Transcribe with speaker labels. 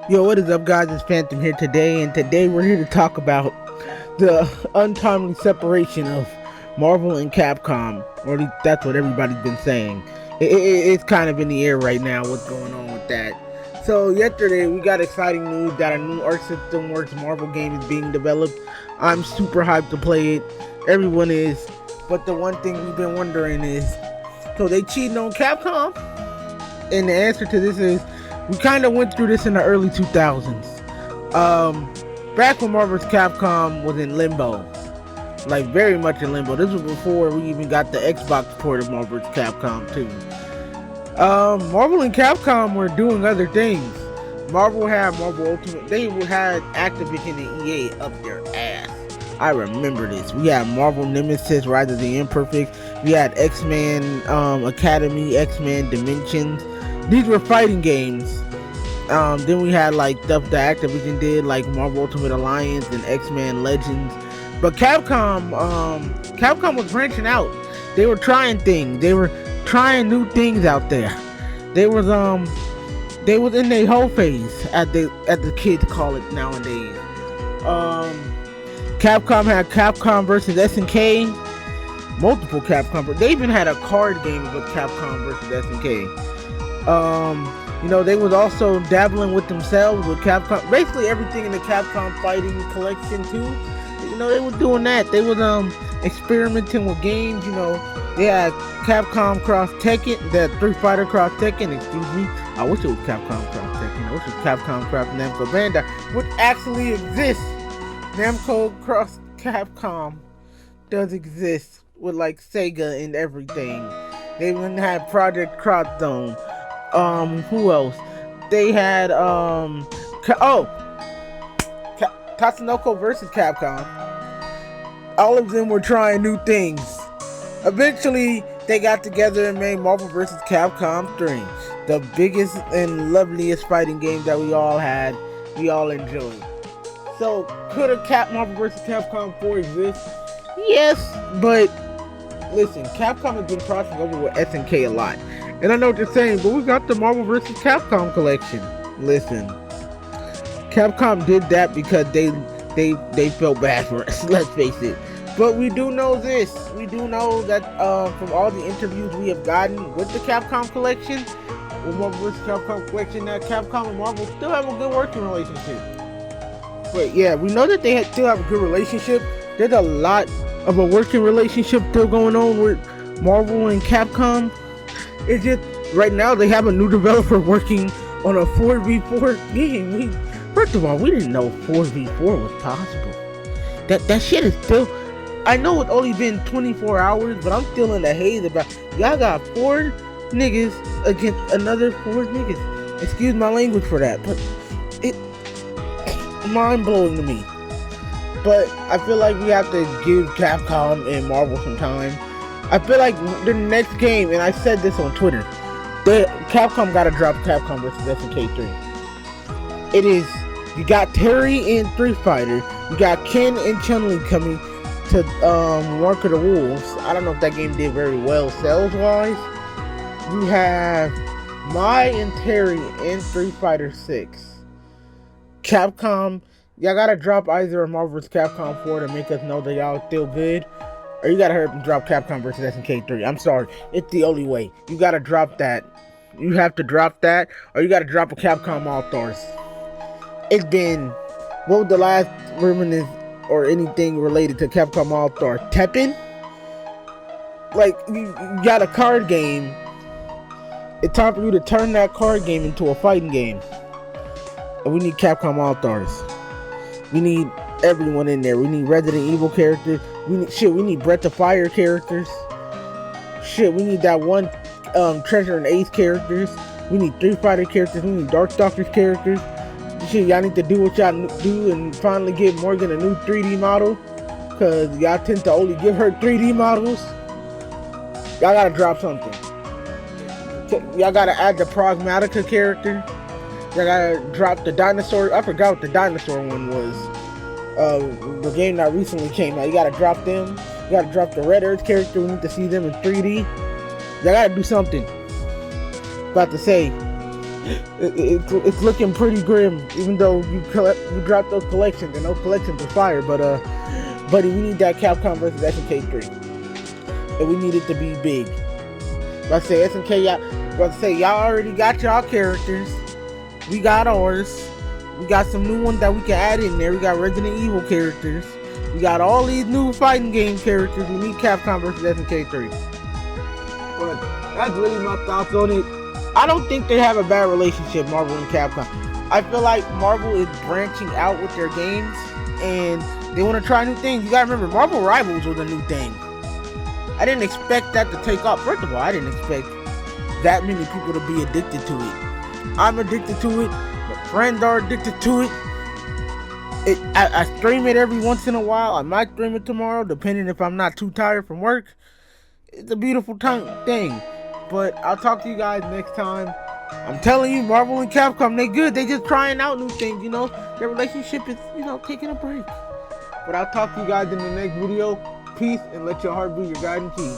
Speaker 1: Yo, what is up, guys? It's Phantom here today, and today we're here to talk about the untimely separation of Marvel and Capcom, or at least that's what everybody's been saying. It's kind of in the air right now what's going on with that. So yesterday we got exciting news that a new Arc System Works Marvel game is being developed. I'm super hyped to play it. Everyone is. But the one thing we've been wondering is, so they cheating on Capcom? And the answer to this is, we kind of went through this in the early 2000s. Back when Marvel's Capcom was in limbo, like very much in limbo. This was before we even got the Xbox port of Marvel's Capcom 2. Marvel and Capcom were doing other things. Marvel had Marvel Ultimate. They had Activision and EA up their ass. I remember this. We had Marvel Nemesis, Rise of the Imperfect. We had X-Men Academy, X-Men Dimensions. These were fighting games. Then we had like stuff that Activision did, like Marvel Ultimate Alliance and X-Men Legends. But Capcom was branching out. They were trying things. They were trying new things out there. They was in their whole phase, as the kids call it nowadays. Capcom had Capcom versus SNK. Multiple Capcom. They even had a card game with Capcom versus SNK. They was also dabbling with themselves with Capcom, basically everything in the Capcom Fighting Collection too. They were doing that. They was experimenting with games. They had Capcom Cross Tekken, that Street Fighter Cross Tekken. Excuse me. I wish it was Capcom Cross Tekken. I wish it was Capcom Cross Namco Bandai, which actually exists. Namco Cross Capcom does exist with like Sega and everything. They even had Project Cross Zone. Who else? They had Tatsunoko versus Capcom. All of them were trying new things. Eventually, they got together and made Marvel vs. Capcom 3, the biggest and loveliest fighting game that we all had, we all enjoyed. So, could a Marvel vs. Capcom 4 exist? Yes, but listen, Capcom has been crossing over with SNK a lot. And I know what you're saying, but we got the Marvel vs. Capcom collection. Listen, Capcom did that because they felt bad for us, let's face it. But we do know this. We do know that from all the interviews we have gotten with the Capcom collection, with Marvel vs. Capcom collection, that Capcom and Marvel still have a good working relationship. But yeah, we know that they still have a good relationship. There's a lot of a working relationship still going on with Marvel and Capcom. It's just right now they have a new developer working on a 4v4 game. First of all, we didn't know 4v4 was possible. That shit is still. I know it's only been 24 hours, but I'm still in the haze about. Y'all got 4 niggas against another 4 niggas. Excuse my language for that, but it's mind blowing to me. But I feel like we have to give Capcom and Marvel some time. I feel like the next game, and I said this on Twitter, Capcom gotta drop Capcom vs. SNK 3. It is, you got Terry in Street Fighter, you got Ken and Chun-Li coming to Mark of the Wolves. I don't know if that game did very well sales-wise. You have Mai and Terry in Street Fighter 6. Capcom, y'all gotta drop either a Marvel vs. Capcom 4 to make us know that y'all still good. Or you gotta hurry up and drop Capcom vs. SNK 3. I'm sorry. It's the only way. You gotta drop that. You have to drop that. Or you gotta drop a Capcom All-Stars. It's been... What was the last reminiscence or anything related to Capcom All-Stars? Tekken? Like, you got a card game. It's time for you to turn that card game into a fighting game. And we need Capcom All-Stars. We need everyone in there. We need Resident Evil characters. We need Breath of Fire characters. We need that one Treasure and Ace characters. We need Street Fighter characters. We need Darkstalkers characters. Y'all need to do what y'all do and finally give Morgan a new 3D model. Cause y'all tend to only give her 3D models. Y'all gotta drop something. Y'all gotta add the Pragmatica character. Y'all gotta drop the dinosaur. I forgot what the dinosaur one was. The game that recently came out. You gotta drop them. You gotta drop the Red Earth character. We need to see them in 3D. Y'all gotta do something. About to say, It's looking pretty grim, even though you dropped those collections, and those collections are fire. But buddy, we need that Capcom versus SNK 3, and we need it to be big. But I say SNK, y'all already got y'all characters. We got ours. We got some new ones that we can add in there. We got Resident Evil characters. We got all these new fighting game characters. We need Capcom versus SNK 3. But that's really my thoughts on it. I don't think they have a bad relationship, Marvel and Capcom. I feel like Marvel is branching out with their games, and they want to try new things. You gotta remember, Marvel Rivals was a new thing. I didn't expect that to take off. First of all, I didn't expect that many people to be addicted to it. I'm addicted to it. My friends are addicted to it. I stream it every once in a while. I might stream it tomorrow, depending if I'm not too tired from work. It's a beautiful thing. But I'll talk to you guys next time. I'm telling you, Marvel and Capcom, they good. They just trying out new things, you know. Their relationship is, taking a break. But I'll talk to you guys in the next video. Peace, and let your heart be your guiding key.